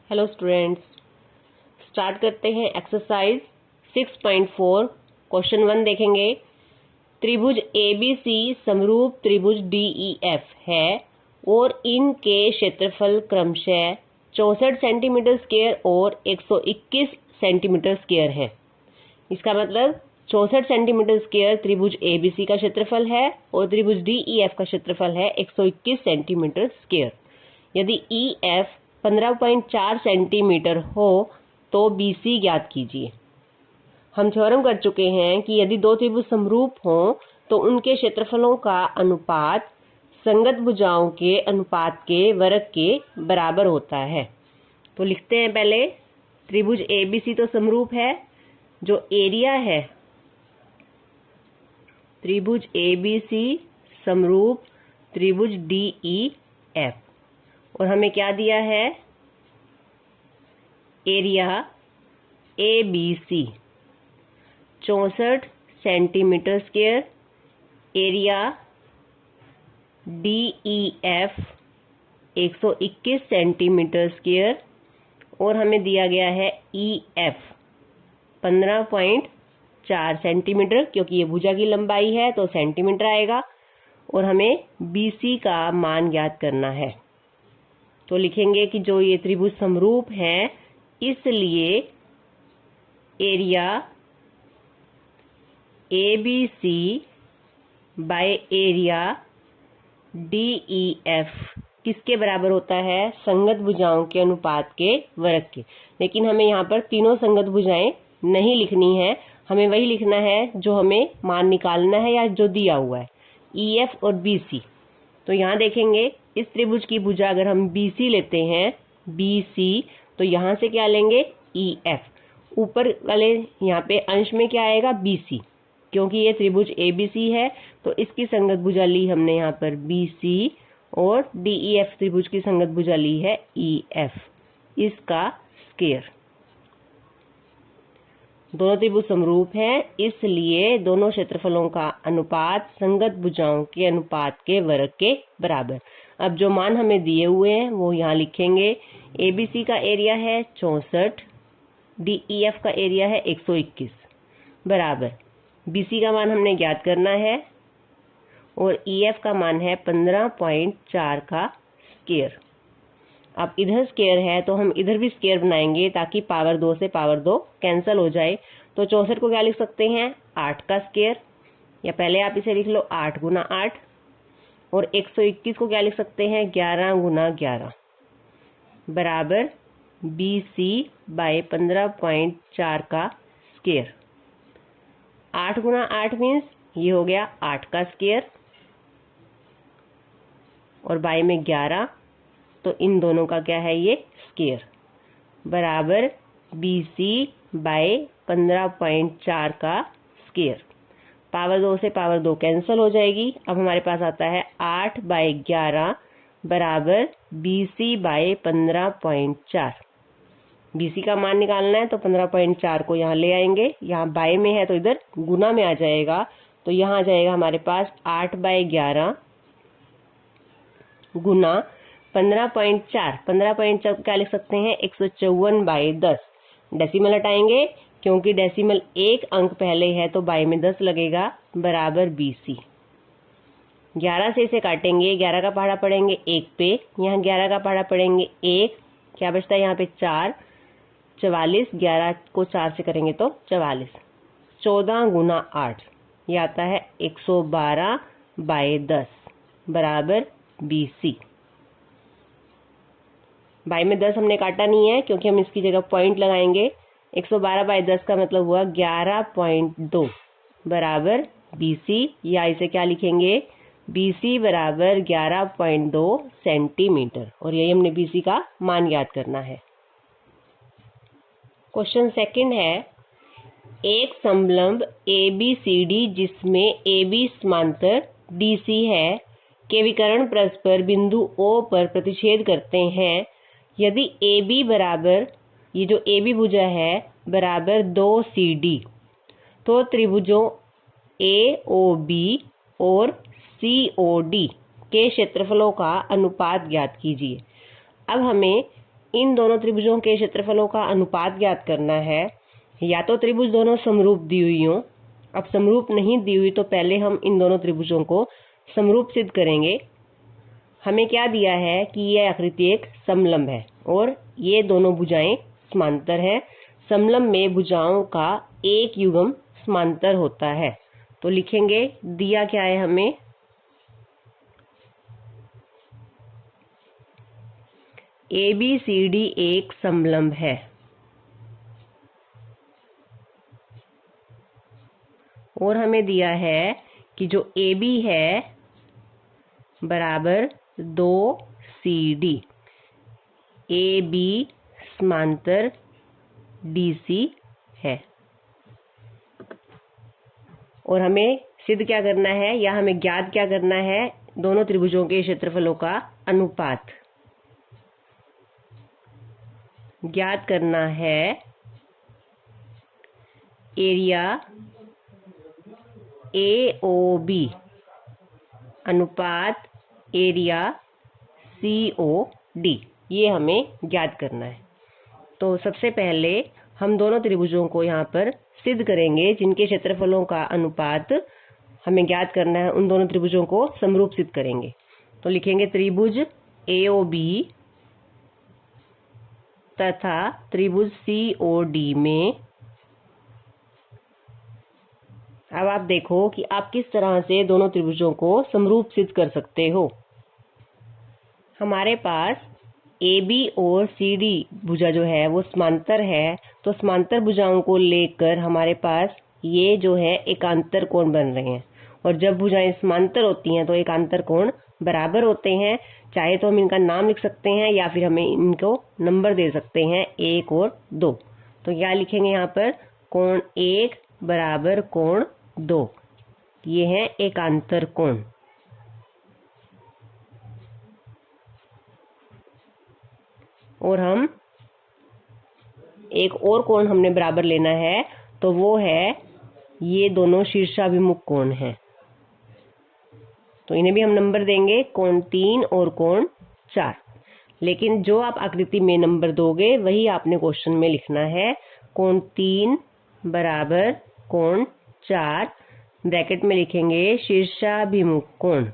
Hello students, start करते हैं exercise 6.4। Question 1 देखेंगे। त्रिभुज ABC समरूप त्रिभुज DEF है और इनके क्षेत्रफल क्रमशः 64 सेंटीमीटर स्क्वायर और 121 सेंटीमीटर स्क्वायर है। इसका मतलब 64 सेंटीमीटर स्क्वायर त्रिभुज ABC का क्षेत्रफल है और त्रिभुज DEF का क्षेत्रफल है 121 सेंटीमीटर स्क्वायर। यदि EF 15.4 सेंटीमीटर हो तो BC ज्ञात कीजिए। हम थ्योरम कर चुके हैं कि यदि दो त्रिभुज समरूप हों तो उनके क्षेत्रफलों का अनुपात संगत भुजाओं के अनुपात के वर्ग के बराबर होता है। तो लिखते हैं पहले, त्रिभुज ABC तो समरूप है, जो एरिया है त्रिभुज ABC समरूप त्रिभुज DEF, और हमें क्या दिया है, area ABC 64 centimetre square, area DEF 121 centimetre square, और हमें दिया गया है EF 15.4 सेंटीमीटर, क्योंकि ये भुजा की लंबाई है तो सेंटीमीटर आएगा, और हमें BC का मान ज्ञात करना है। तो लिखेंगे कि जो ये त्रिभुज समरूप है इसलिए area ABC by area DEF किसके बराबर होता है, संगत भुजाओं के अनुपात के वर्ग के। लेकिन हमें यहाँ पर तीनों संगत भुजाएं नहीं लिखनी है, हमें वही लिखना है जो हमें मान निकालना है या जो दिया हुआ है, EF और BC। तो यहाँ देखेंगे, इस त्रिभुज की भुजा अगर हम BC लेते हैं, BC, तो यहाँ से क्या लेंगे, EF। ऊपर वाले यहाँ पे अंश में क्या आएगा, BC, क्योंकि ये त्रिभुज ABC है तो इसकी संगत भुजा ली हमने यहाँ पर BC, और DEF त्रिभुज की संगत भुजा ली है EF, इसका स्क्वायर। दोनों त्रिभुज समरूप हैं इसलिए दोनों क्षेत्रफलों का अनुपात संगत भुजाओं के अनुपात के वर्ग के बराबर। अब जो मान हमें दिए हुए हैं वो यहाँ लिखेंगे। ABC का एरिया है 64, DEF का एरिया है 121 बराबर BC का मान हमने ज्ञात करना है और EF का मान है 15.4 का स्क्वायर। अब इधर स्क्वायर है तो हम इधर भी स्क्वायर बनाएंगे ताकि पावर 2 से पावर 2 कैंसिल हो जाए। तो 64 को क्या लिख सकते हैं, 8 का स्क्वायर, या पहले आप इसे लिख लो 8 गुना 8, और 121 को क्या लिख सकते हैं, 11 गुना 11 बराबर BC बाय 15.4 का स्क्वायर। 8 गुना 8 मीन्स ये हो गया 8 का स्क्वायर, और बाय में 11, तो इन दोनों का क्या है, ये स्क्वायर, बराबर BC बाय 15.4 का स्क्वायर। पावर 2 से पावर 2 कैंसिल हो जाएगी। अब हमारे पास आता है 8 बाय 11 बराबर BC बाय 15.4। BC का मान निकालना है तो 15.4 को यहाँ ले आएंगे, यहाँ बाय में है तो इधर गुना में आ जाएगा, तो यहाँ आ जाएगा हमारे पास 8 बाय 11 गुना 15.4। 15.4 क्या लिख सकते हैं, 154 बाय 10। डेसिमल हटाएंगे क्योंकि डेसिमल एक अंक पहले है तो बाय में 10 लगेगा, बराबर BC। 11 से इसे काटेंगे, 11 का पहाड़ा पड़ेंगे 1 पे, यहाँ 11 का पहाड़ा पड़ेंगे 1, क्या बचता है यहाँ पे 4, 44, 11 को 4 से करेंगे तो 44, 14 गुना 8, ये आता है 112 बाय 10 बराबर BC। बाय में 10 हमने काटा नहीं है क्योंकि हम इसकी जगह पॉइंट लगाएंगे। 112 बाय 10 का मतलब हुआ 11.2 बराबर BC, या इसे क्या लिखेंगे, BC बराबर 11.2 सेंटीमीटर, और यही हमने BC का मान ज्ञात करना है। क्वेश्चन सेकंड है, एक समलंब ABCD जिसमें AB समांतर DC है के विकर्ण परस्पर बिंदु O पर प्रतिच्छेद करते हैं। यदि AB बराबर, ये जो AB भुजा है, बराबर 2CD, तो त्रिभुजों AOB और COD के क्षेत्रफलों का अनुपात ज्ञात कीजिए। अब हमें इन दोनों त्रिभुजों के क्षेत्रफलों का अनुपात ज्ञात करना है। या तो त्रिभुज दोनों समरूप दी हुई हों, अब समरूप नहीं दी हुई तो पहले हम इन दोनों त्रिभुजों को समरूप सिद्ध करेंगे। हमें क्या दिया है कि यह आकृति एक समलंब है और ये दोनों भुजाएं समांतर हैं। समलंब में भुजाओं का एक युग्म समांतर होता है। तो लिखेंगे, दिया क्या है हमें, ABCD एक समलंब है। और हमें दिया है कि जो AB है बराबर 2CD, AB समांतर DC है। और हमें सिद्ध क्या करना है या हमें ज्ञात क्या करना है, दोनों त्रिभुजों के क्षेत्रफलों का अनुपात ज्ञात करना है। एरिया AOB अनुपात एरिया COD, ये हमें ज्ञात करना है। तो सबसे पहले हम दोनों त्रिभुजों को यहाँ पर सिद्ध करेंगे जिनके क्षेत्रफलों का अनुपात हमें ज्ञात करना है। उन दोनों त्रिभुजों को समरूप सिद्ध करेंगे। तो लिखेंगे त्रिभुज AOB तथा त्रिभुज COD में। अब आप देखो कि आप किस तरह से दोनों त्रिभुजों को समरूप सिद्ध कर सकते हो। हमारे पास AB और CD भुजा जो है वो समांतर है, तो समांतर भुजाओं को लेकर हमारे पास ये जो है एकांतर कोण बन रहे हैं। और जब भुजाएं समांतर होती हैं तो एकांतर कोण बराबर होते हैं। चाहे तो हम इनका नाम लिख सकते हैं या फिर हमें इनको नंबर दे सकते हैं 1 और 2। तो क्या लिखेंगे यहाँ पर, कोण 1 बराबर कोण 2, ये है एकांतर कोण। और हम एक और कोण हमने बराबर लेना है, तो वो है ये दोनों शीर्षाभिमुख कोण हैं। तो इन्हें भी हम नंबर देंगे, कोण 3 और कोण 4। लेकिन जो आप आकृति में नंबर दोगे वही आपने क्वेश्चन में लिखना है। कोण 3 बराबर कोण 4, ब्रैकेट में लिखेंगे शीर्षाभिमुख कोण।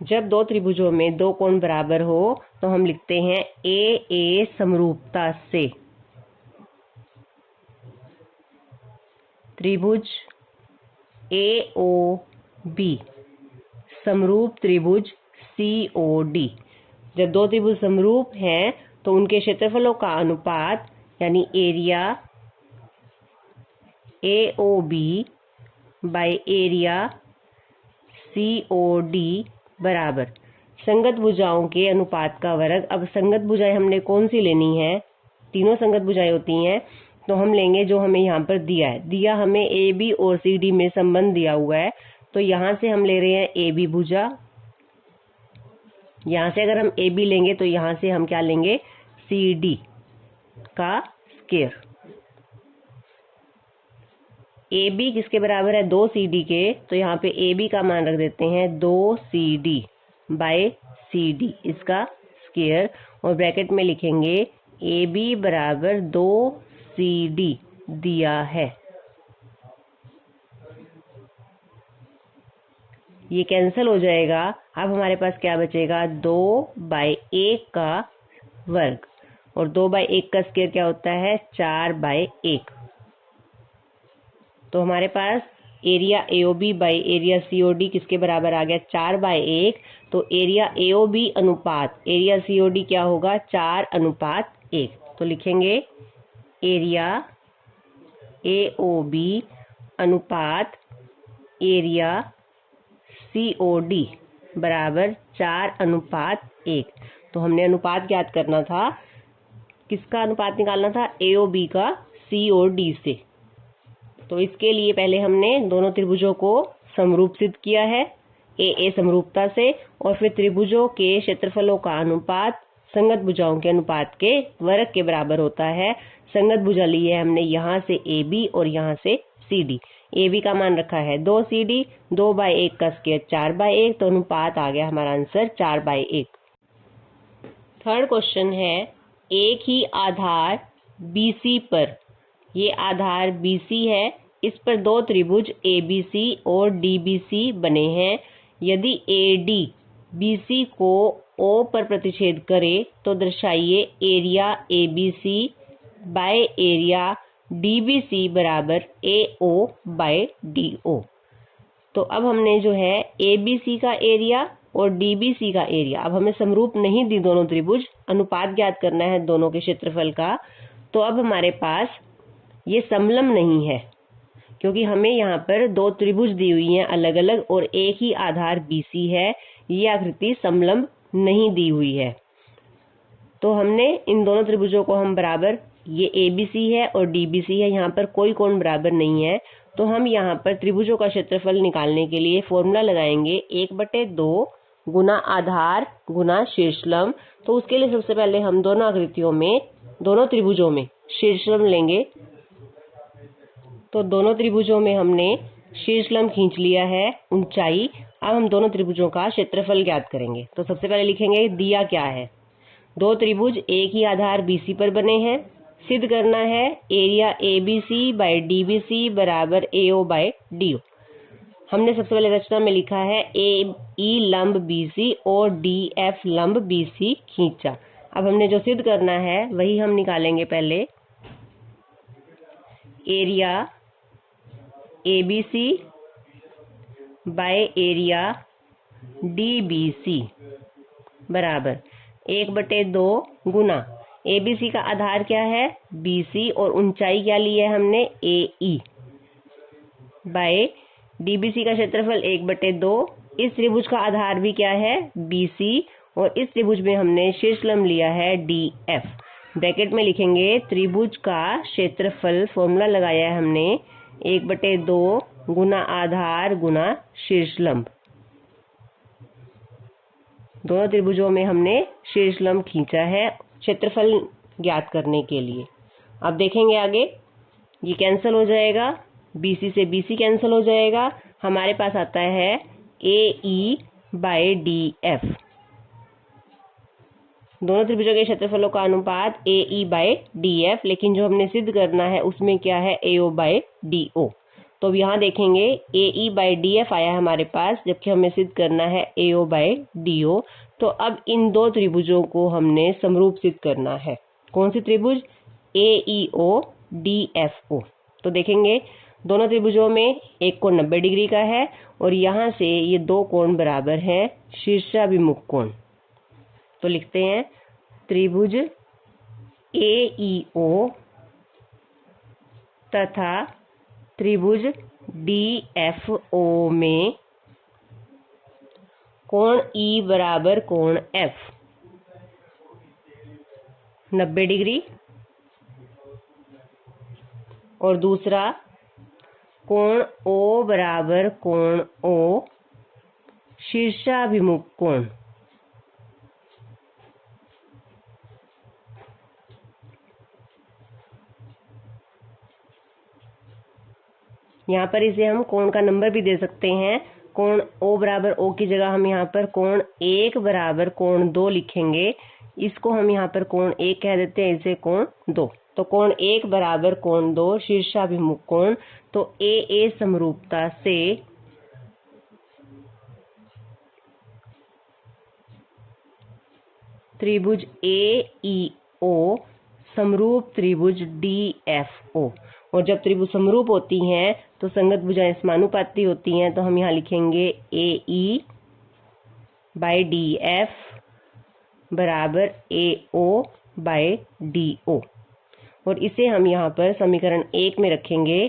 जब दो त्रिभुजों में दो कोण बराबर हो तो हम लिखते हैं AA समरूपता से। त्रिभुज AOB समरूप त्रिभुज COD। जब दो त्रिभुज समरूप हैं तो उनके क्षेत्रफलों का अनुपात यानी area AOB by area COD बराबर संगत भुजाओं के अनुपात का वर्ग। अब संगत भुजाएं हमने कौन सी लेनी है, तीनों संगत भुजाएं होती हैं, तो हम लेंगे जो हमें यहाँ पर दिया है। दिया हमें AB और CD में संबंध दिया हुआ है, तो यहाँ से हम ले रहे हैं AB भुजा। यहाँ से अगर हम AB लेंगे तो यहाँ से हम क्या लेंगे, CD का स्क्वायर। AB किसके बराबर है, 2CD के, तो यहाँ पे AB का मान रख देते हैं 2CD बाय CD, इसका स्क्वायर। और ब्रैकेट में लिखेंगे AB बराबर 2CD दिया है। ये कैंसिल हो जाएगा। अब हमारे पास क्या बचेगा, 2/1 का वर्ग। और 2/1 का स्क्वायर क्या होता है, 4/1। तो हमारे पास area AOB by area COD किसके बराबर आ गया, 4/1। तो एरिया AOB अनुपात एरिया COD क्या होगा, 4:1। तो लिखेंगे एरिया AOB अनुपात एरिया COD बराबर 4:1। तो हमने अनुपात ज्ञात करना था, किसका अनुपात निकालना था, AOB का COD से। तो इसके लिए पहले हमने दोनों त्रिभुजों को समरूप सिद्ध किया है AA समरूपता से, और फिर त्रिभुजों के क्षेत्रफलों का अनुपात संगत भुजाओं के अनुपात के वर्ग के बराबर होता है। संगत भुजा ली है हमने यहाँ से AB और यहाँ से CD। AB का मान रखा है 2 CD, 2/1 का स्क्वायर 4/1, तो अनुपात आ गया हमारा आंसर 4/1। थर्ड क्वेश्चन है, एक ही आधार BC पर, ये आधार BC है, इस पर दो त्रिभुज ABC और DBC बने हैं। यदि AD BC को O पर प्रतिच्छेद करे तो दर्शाइए area ABC by area DBC बराबर AO बाय DO। तो अब हमने जो है ABC का एरिया और DBC का एरिया, अब हमें समरूप नहीं दी दोनों त्रिभुज, अनुपात ज्ञात करना है दोनों के क्षेत्रफल का। तो अब हमारे पास ये समलंब नहीं है, क्योंकि हमें यहाँ पर दो त्रिभुज दी हुई हैं अलग अलग और एक ही आधार BC है, ये आकृति समलंब नहीं दी हुई है। तो हमने इन दोनों त्रिभुजों को हम बराबर, ये ABC है और DBC है, यहाँ पर कोई कोण बराबर नहीं है, तो हम यहाँ पर त्रिभुजों का क्षेत्रफल निकालने के लिए फॉर्मूला लगाएंगे 1/2 गुना आधार गुना शीर्षलंब। तो उसके लिए सबसे पहले हम दोनों आकृतियों में, दोनों त्रिभुजों में शीर्षलंब लेंगे। तो दोनों त्रिभुजों में हमने शीर्षलंब खींच लिया है, ऊंचाई। अब हम दोनों त्रिभुजों का क्षेत्रफल ज्ञात करेंगे। तो सबसे पहले लिखेंगे दिया क्या है, दो त्रिभुज एक ही आधार BC पर बने हैं, सिद्ध करना है एरिया ABC बाय DBC बराबर AO बाय DO। हमने सबसे पहले रचना में लिखा है AE लंब BC और DF लंब BC खींचा। अब हमने जो सिद्ध करना है वही हम निकालेंगे। पहले area ABC by area DBC बराबर 1/2 गुना ABC का आधार क्या है BC और ऊंचाई क्या ली है हमने AE बाय DBC का क्षेत्रफल 1/2। इस त्रिभुज का आधार भी क्या है BC और इस त्रिभुज में हमने शीर्षलंब लिया है DF। ब्रैकेट में लिखेंगे त्रिभुज का क्षेत्रफल, फॉर्मूला लगाया है हमने 1/2 गुना आधार गुना शीर्षलंब। दोनों त्रिभुजों में हमने शीर्षलंब खींचा है क्षेत्रफल ज्ञात करने के लिए। अब देखेंगे आगे, ये कैंसिल हो जाएगा, BC से BC कैंसिल हो जाएगा, हमारे पास आता है AE बाय DF। दोनों त्रिभुजों के क्षेत्रफलों का अनुपात AE बाय DF, लेकिन जो हमने सिद्ध करना है उसमें क्या है AO बाय DO। तो अब यहाँ देखेंगे AE बाय DF आया हमारे पास, जबकि हमें सिद्ध करना है AO बाय DO। तो अब इन दो त्रिभुजों को हमने समरूप सिद्ध करना है। कौन सी त्रिभुज AEO DFO। तो देखेंगे दोनों त्रिभुजों में एक कोण 90 डिग्री का है और यहाँ से ये दो कोण बराबर हैं शीर्षाभिमुख कोण। तो लिखते हैं त्रिभुज AEO तथा त्रिभुज DFO में कोण E बराबर कोण F 90 डिग्री, और दूसरा कोण O बराबर कोण O शीर्षाभिमुख कोण। यहाँ पर इसे हम कोण का नंबर भी दे सकते हैं। कोण O बराबर O की जगह हम यहाँ पर कोण 1 बराबर कोण 2 लिखेंगे। इसको हम यहाँ पर कोण 1 कह देते हैं, इसे कोण 2। तो कोण 1 बराबर कोण 2 शीर्षाभिमुख कोण। तो AA समरूपता से त्रिभुज AEO समरूप त्रिभुज DFO। और जब त्रिभुज समरूप होती हैं तो संगत भुजाएं समानुपाती होती हैं। तो हम यहाँ लिखेंगे AE बाय DF बराबर AO बाय DO। और इसे हम यहाँ पर समीकरण 1 में रखेंगे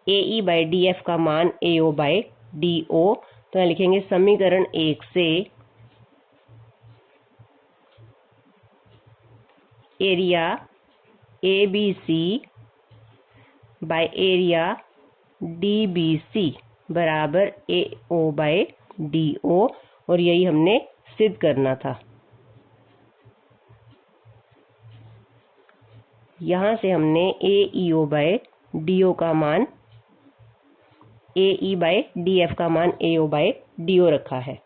AE बाय DF का मान AO बाय DO। तो यहाँ लिखेंगे समीकरण 1 से area ABC by area DBC बराबर AO बाय DO। और यही हमने सिद्ध करना था। यहाँ से हमने AEO बाय DO का मान ए ई बाय डी एफ का मान ए ओ बाय डी ओ रखा है।